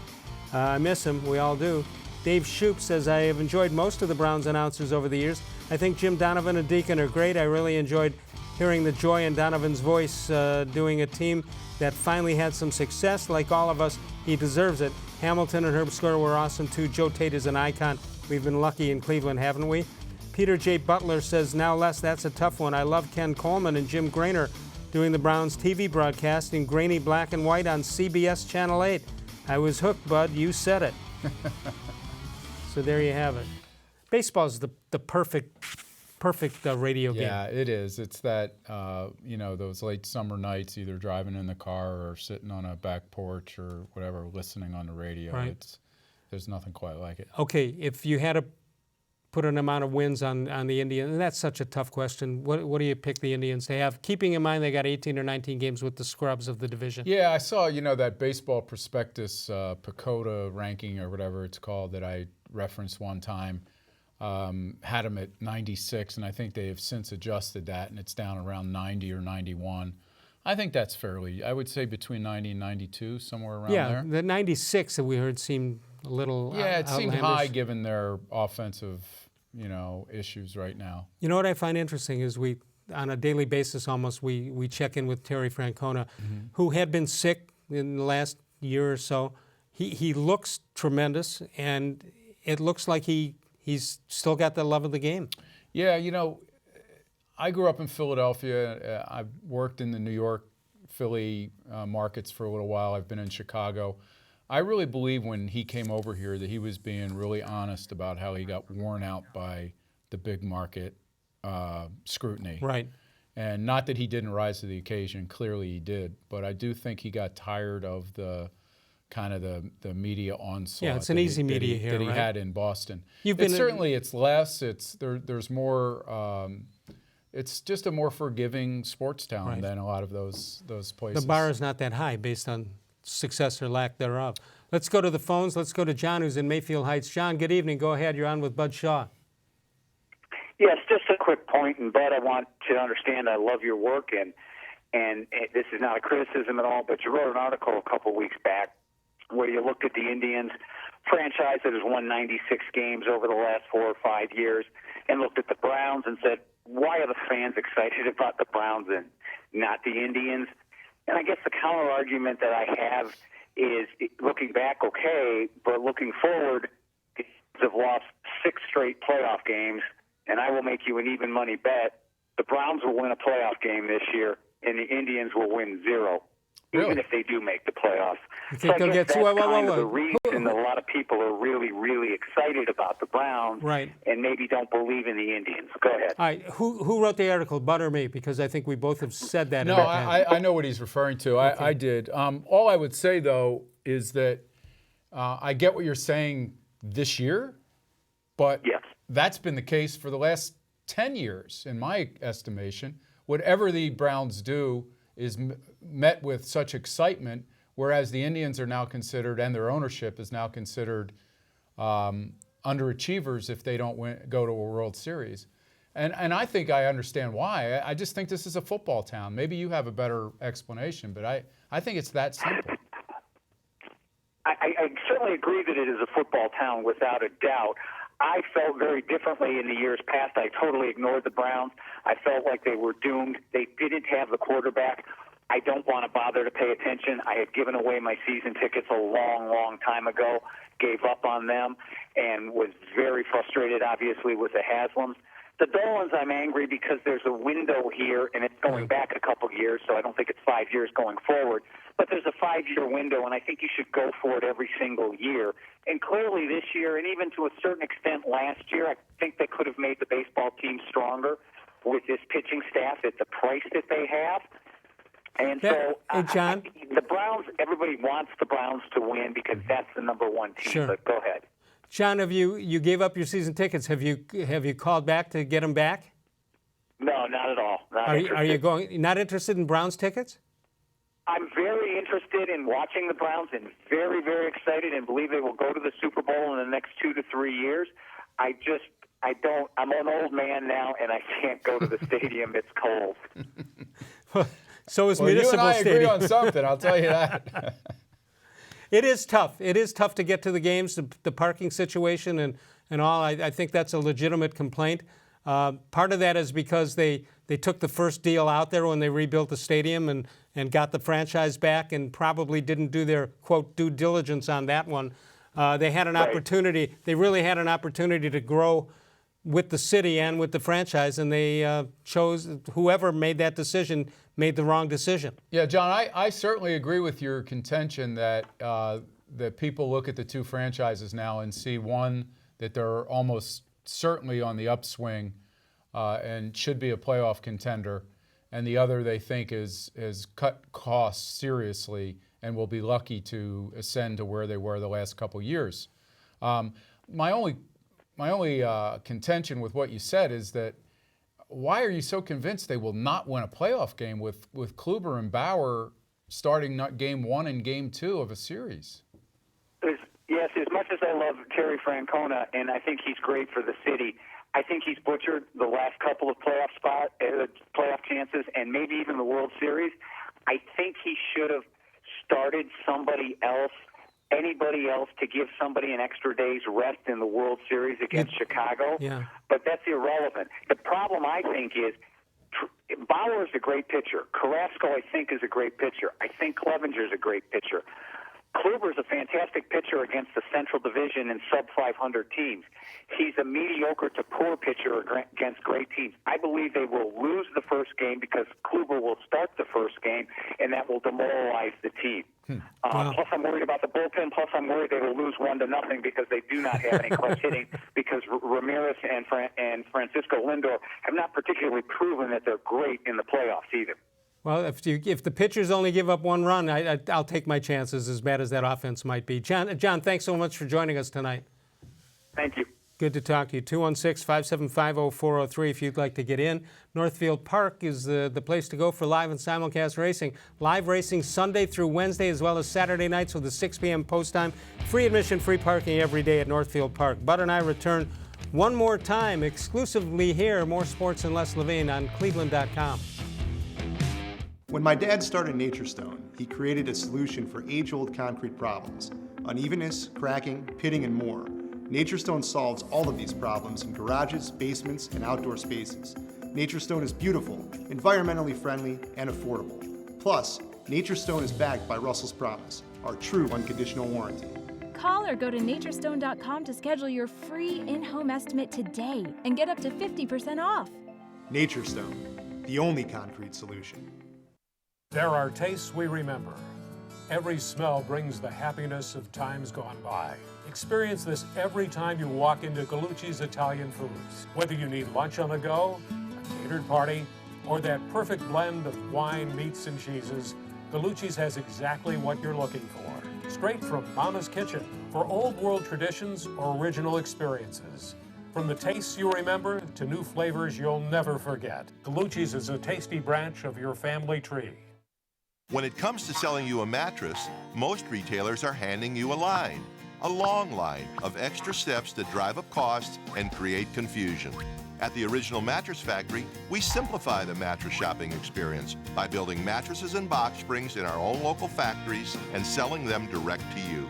I miss him, we all do. Dave Shoup says, I have enjoyed most of the Browns announcers over the years. I think Jim Donovan and Deacon are great. I really enjoyed hearing the joy in Donovan's voice doing a team that finally had some success. Like all of us, he deserves it. Hamilton and Herb Score were awesome too. Joe Tate is an icon. We've been lucky in Cleveland, haven't we? Peter J. Butler says, now Les, that's a tough one. I love Ken Coleman and Jim Grainer doing the Browns TV broadcast in grainy black and white on CBS Channel 8. I was hooked, bud. You said it. So there you have it. Baseball is the perfect radio game. Yeah, it is. It's that, those late summer nights, either driving in the car or sitting on a back porch or whatever, listening on the radio. Right. There's nothing quite like it. Okay, if you had to put an amount of wins on the Indians, and that's such a tough question, what do you pick the Indians to have? Keeping in mind they got 18 or 19 games with the scrubs of the division. Yeah, I saw, that Baseball Prospectus PECOTA ranking or whatever it's called that I referenced one time. Had them at 96, and I think they have since adjusted that, and it's down around 90 or 91. I think that's fairly, I would say between 90 and 92, somewhere around there. Yeah, the 96 that we heard seemed a little it seemed outlandish. high given their offensive, issues right now. You know what I find interesting is we, on a daily basis almost, we check in with Terry Francona, who had been sick in the last year or so. He looks tremendous, and it looks like he's still got the love of the game. Yeah, I grew up in Philadelphia. I've worked in the New York, Philly markets for a little while. I've been in Chicago. I really believe when he came over here that he was being really honest about how he got worn out by the big market scrutiny. Right. And not that he didn't rise to the occasion. Clearly he did. But I do think he got tired of the kind of the media onslaught. Yeah, it's an easy media here, that he right? had in Boston. Certainly it's less. There's more. It's just a more forgiving sports town than a lot of those places. The bar is not that high based on success or lack thereof. Let's go to the phones. Let's go to John, who's in Mayfield Heights. John, good evening. Go ahead. You're on with Bud Shaw. Yes, just a quick point, and Bud, I want to understand I love your work, and this is not a criticism at all, but you wrote an article a couple weeks back where you looked at the Indians franchise that has won 96 games over the last 4 or 5 years and looked at the Browns and said, why are the fans excited about the Browns and not the Indians? And I guess the counter argument that I have is looking back, okay, but looking forward, the Indians have lost 6 straight playoff games, and I will make you an even money bet. The Browns will win a playoff game this year, and the Indians will win 0. Even if they do make the playoffs. So I guess that's kind of the reason that a lot of people are really, really excited about the Browns and maybe don't believe in the Indians. Go ahead. All right. Who wrote the article, Bud or me? Because I think we both have said that. No, I know what he's referring to. Okay. I did. All I would say, though, is that I get what you're saying this year, but that's been the case for the last 10 years, in my estimation. Whatever the Browns do is met with such excitement, whereas the Indians are now considered, and their ownership is now considered underachievers if they don't go to a World Series. And I think I understand why. I just think this is a football town. Maybe you have a better explanation, but I think it's that simple. I certainly agree that it is a football town without a doubt. I felt very differently in the years past. I totally ignored the Browns. I felt like they were doomed. They didn't have the quarterback. I don't want to bother to pay attention. I had given away my season tickets a long, long time ago, gave up on them, and was very frustrated, obviously, with the Haslams. The Dolans, I'm angry because there's a window here, and it's going back a couple years, so I don't think it's 5 years going forward. But there's a 5-year window, and I think you should go for it every single year. And clearly this year, and even to a certain extent last year, I think they could have made the baseball team stronger with this pitching staff at the price that they have. And so, John? The Browns, everybody wants the Browns to win because that's the number one team. Sure. But go ahead. John, you gave up your season tickets. Have you called back to get them back? No, not at all. Are you not interested in Browns tickets? I'm very interested in watching the Browns and very, very excited and believe they will go to the Super Bowl in the next 2 to 3 years. I don't. I'm an old man now, and I can't go to the stadium. It's cold. So is well, Municipal you and I Stadium. agree on something, I'll tell you that. It is tough. It is tough to get to the games, the parking situation and all. I think that's a legitimate complaint. Part of that is because they took the first deal out there when they rebuilt the stadium and got the franchise back and probably didn't do their, quote, due diligence on that one. They had an opportunity. They really had an opportunity to grow with the city and with the franchise, and they chose, whoever made that decision made the wrong decision. Yeah, John, I certainly agree with your contention that that people look at the two franchises now and see one, that they're almost certainly on the upswing and should be a playoff contender, and the other they think has cut costs seriously and will be lucky to ascend to where they were the last couple years. My only contention with what you said is that why are you so convinced they will not win a playoff game with Kluber and Bauer starting game 1 and game 2 of a series? Yes, as much as I love Terry Francona, and I think he's great for the city, I think he's butchered the last couple of playoff chances, and maybe even the World Series. I think he should have started somebody else, anybody else, to give somebody an extra day's rest in the World Series against Chicago. Yeah. But that's irrelevant. The problem, I think, is Bauer is a great pitcher. Carrasco, I think, is a great pitcher. I think Clevenger is a great pitcher. Kluber is a fantastic pitcher against the Central Division and sub-500 teams. He's a mediocre to poor pitcher against great teams. I believe they will lose the first game because Kluber will start the first game, and that will demoralize the team. Plus, I'm worried about the bullpen. Plus, I'm worried they will lose 1-0 because they do not have any clutch hitting because Ramirez and Francisco Lindor have not particularly proven that they're great in the playoffs either. Well, if the pitchers only give up one run, I'll take my chances, as bad as that offense might be. John, thanks so much for joining us tonight. Thank you. Good to talk to you. 216-575-0403 if you'd like to get in. Northfield Park is the place to go for live and simulcast racing. Live racing Sunday through Wednesday as well as Saturday nights with a 6 p.m. post time. Free admission, free parking every day at Northfield Park. Bud and I return one more time exclusively here. More sports and less Levine on cleveland.com. When my dad started Nature Stone, he created a solution for age-old concrete problems: unevenness, cracking, pitting, and more. Nature Stone solves all of these problems in garages, basements, and outdoor spaces. Nature Stone is beautiful, environmentally friendly, and affordable. Plus, Nature Stone is backed by Russell's Promise, our true unconditional warranty. Call or go to naturestone.com to schedule your free in-home estimate today and get up to 50% off. Nature Stone, the only concrete solution. There are tastes we remember. Every smell brings the happiness of times gone by. Experience this every time you walk into Gallucci's Italian Foods. Whether you need lunch on the go, a catered party, or that perfect blend of wine, meats, and cheeses, Gallucci's has exactly what you're looking for. Straight from Mama's Kitchen for old world traditions or original experiences. From the tastes you remember to new flavors you'll never forget, Gallucci's is a tasty branch of your family tree. When it comes to selling you a mattress, most retailers are handing you a long line of extra steps that drive up costs and create confusion. At the Original Mattress Factory, we simplify the mattress shopping experience by building mattresses and box springs in our own local factories and selling them direct to you.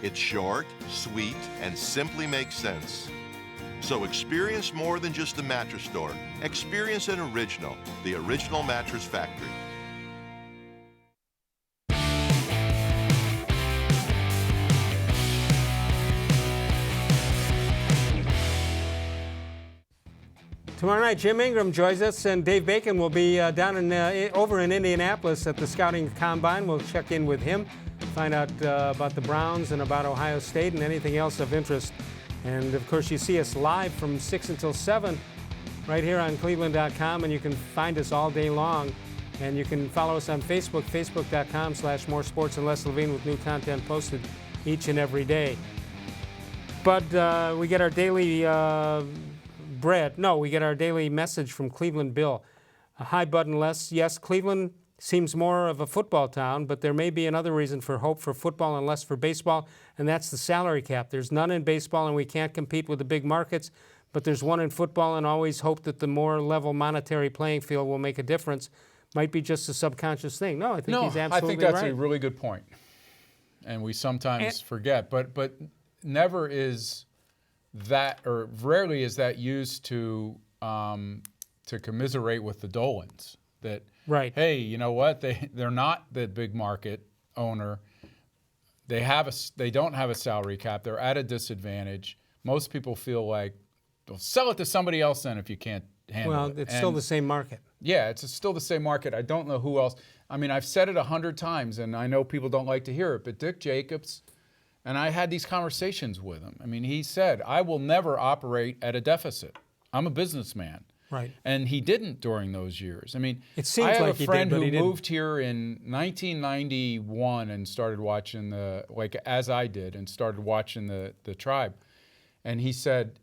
It's short, sweet, and simply makes sense. So experience more than just a mattress store. Experience an original, the Original Mattress Factory. Tomorrow night, Jim Ingram joins us, and Dave Bacon will be down over in Indianapolis at the Scouting Combine. We'll check in with him, find out about the Browns and about Ohio State and anything else of interest. And, of course, you see us live from 6 until 7 right here on cleveland.com, and you can find us all day long. And you can follow us on Facebook, facebook.com/More Sports and Less Levine, with new content posted each and every day. But we get our daily we get our daily message from Cleveland Bill. Hi, Bud and Les. Yes, Cleveland seems more of a football town, but there may be another reason for hope for football and less for baseball, and that's the salary cap. There's none in baseball, and we can't compete with the big markets, but there's one in football, and always hope that the more level monetary playing field will make a difference. Might be just a subconscious thing. No, I think he's absolutely right. I think that's a really good point, and we sometimes forget, but never is that, or rarely is that used to commiserate with the Dolans. That, right. Hey, you know what? They're not the big market owner. They don't have a salary cap. They're at a disadvantage. Most people feel like, well, sell it to somebody else then if you can't handle it. Well, it's still the same market. Yeah, it's still the same market. I don't know who else. I mean, I've said it 100 times, and I know people don't like to hear it, but Dick Jacobs, and I had these conversations with him. I mean, he said, I will never operate at a deficit. I'm a businessman. Right. And he didn't during those years. I mean, it seems I have like a friend he did, who moved here in 1991 and started watching as I did, and started watching the Tribe. And he said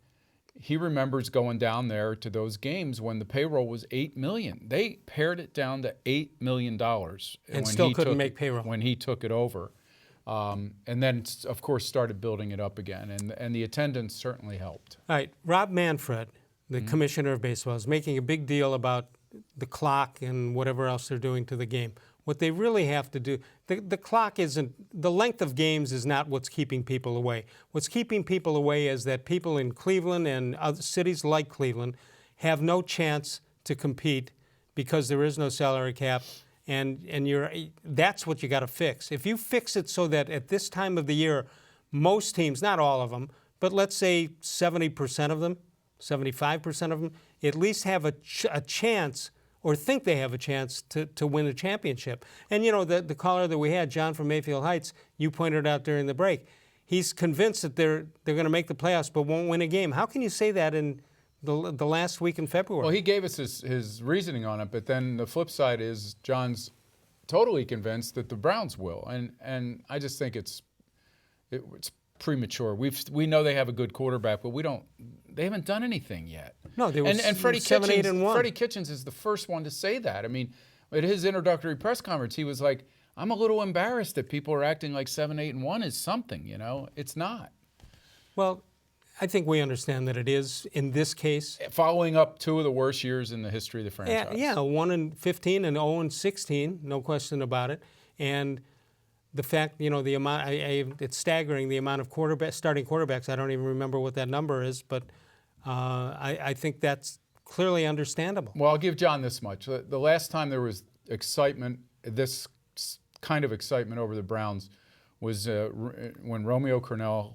he remembers going down there to those games when the payroll was $8 million. They pared it down to $8 million. And still couldn't make payroll. When he took it over. And then, of course, started building it up again. And the attendance certainly helped. All right, Rob Manfred, the commissioner of baseball, is making a big deal about the clock and whatever else they're doing to the game. What they really have to do, the clock isn't, the length of games is not what's keeping people away. What's keeping people away is that people in Cleveland and other cities like Cleveland have no chance to compete because there is no salary cap, and that's what you got to fix. If you fix it so that at this time of the year, most teams, not all of them, but let's say 70% of them, 75% of them, at least have a chance, or think they have a chance to win a championship. And you know, the caller that we had, John from Mayfield Heights, you pointed out during the break, he's convinced that they're going to make the playoffs but won't win a game. How can you say that in the last week in February? Well, he gave us his reasoning on it, but then the flip side is John's totally convinced that the Browns will. And I just think it's premature. We know they have a good quarterback, but they haven't done anything yet. No, they were and Freddie 7-8-1. Freddie Kitchens is the first one to say that. I mean, at his introductory press conference, he was like, "I'm a little embarrassed that people are acting like 7-8-1 is something. You know, it's not." Well, I think we understand that it is in this case. Following up two of the worst years in the history of the franchise. Yeah, 1-15 and 0-16, no question about it. And the fact, you know, the amount, it's staggering the amount of starting quarterbacks. I don't even remember what that number is, but I think that's clearly understandable. Well, I'll give John this much. The last time there was excitement, this kind of excitement over the Browns, was when Romeo Crennel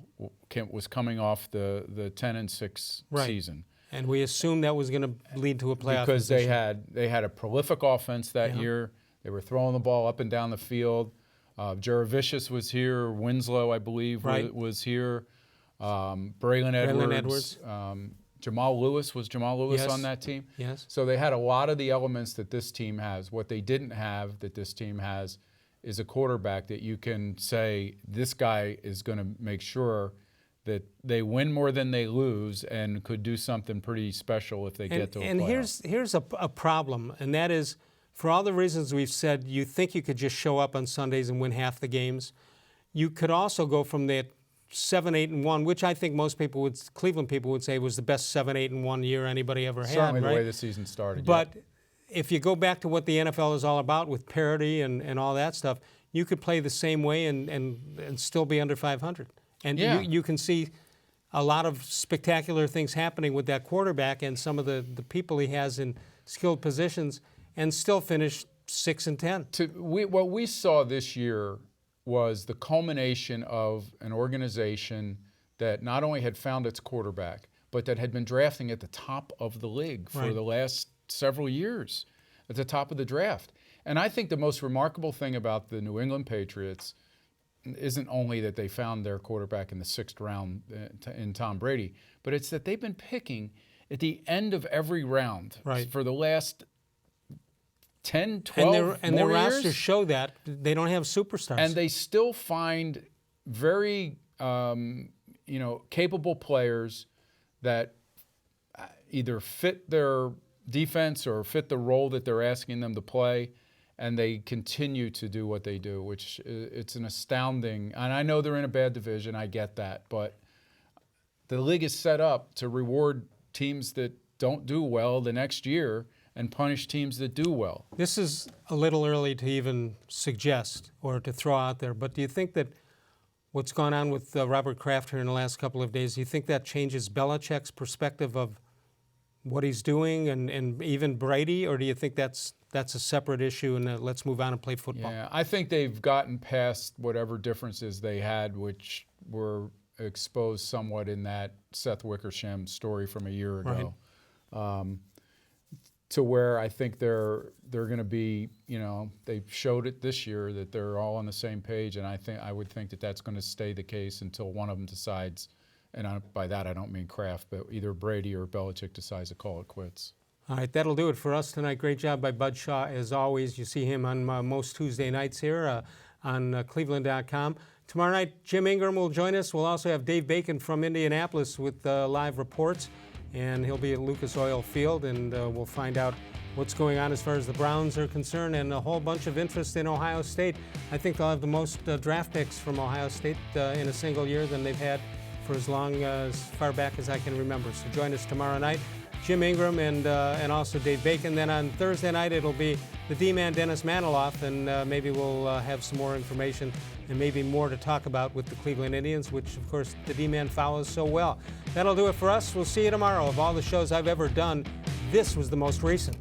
was coming off the 10-6 season. And we assumed that was going to lead to a playoff because position. they had a prolific offense that year. They were throwing the ball up and down the field. Jaravicius was here. Winslow, I believe, was here. Braylon Edwards. Jamal Lewis on that team? Yes. So they had a lot of the elements that this team has. What they didn't have that this team has is a quarterback that you can say, this guy is going to make sure that they win more than they lose and could do something pretty special if they get to a playoff. And here's a problem, and that is, for all the reasons we've said, you think you could just show up on Sundays and win half the games. You could also go from that 7-8-1, which I think most people Cleveland people would say was the best 7-8-1 year anybody ever had. Certainly right? The way the season started. But if you go back to what the NFL is all about with parity and all that stuff, you could play the same way and still be under 500. And you can see a lot of spectacular things happening with that quarterback and some of the people he has in skilled positions, and still finish 6-10. What we saw this year was the culmination of an organization that not only had found its quarterback, but that had been drafting at the top of the league for the last several years, at the top of the draft. And I think the most remarkable thing about the New England Patriots isn't only that they found their quarterback in the 6th round in Tom Brady, but it's that they've been picking at the end of every round for the last 10, 12 and their years. rosters show that they don't have superstars. And they still find very capable players that either fit their defense or fit the role that they're asking them to play, and they continue to do what they do, which it's an astounding, and I know they're in a bad division, I get that, but the league is set up to reward teams that don't do well the next year and punish teams that do well. This is a little early to even suggest or to throw out there, but do you think that what's gone on with Robert Kraft here in the last couple of days, do you think that changes Belichick's perspective of what he's doing and even Brady, or do you think that's a separate issue and let's move on and play football? Yeah, I think they've gotten past whatever differences they had, which were exposed somewhat in that Seth Wickersham story from a year ago. To where I think they're going to be, they showed it this year that they're all on the same page, and I would think that that's going to stay the case until one of them decides, and by that I don't mean Kraft, but either Brady or Belichick decides to call it quits. All right, that'll do it for us tonight. Great job by Bud Shaw, as always. You see him on most Tuesday nights here on cleveland.com. Tomorrow night, Jim Ingram will join us. We'll also have Dave Bacon from Indianapolis with live reports, and he'll be at Lucas Oil Field, and we'll find out what's going on as far as the Browns are concerned, and a whole bunch of interest in Ohio State. I think they'll have the most draft picks from Ohio State in a single year than they've had for as far back as I can remember. So join us tomorrow night. Jim Ingram and also Dave Bacon. Then on Thursday night, it'll be the D-Man Dennis Maniloff, and maybe we'll have some more information and maybe more to talk about with the Cleveland Indians, which, of course, the D-Man follows so well. That'll do it for us. We'll see you tomorrow. Of all the shows I've ever done, this was the most recent.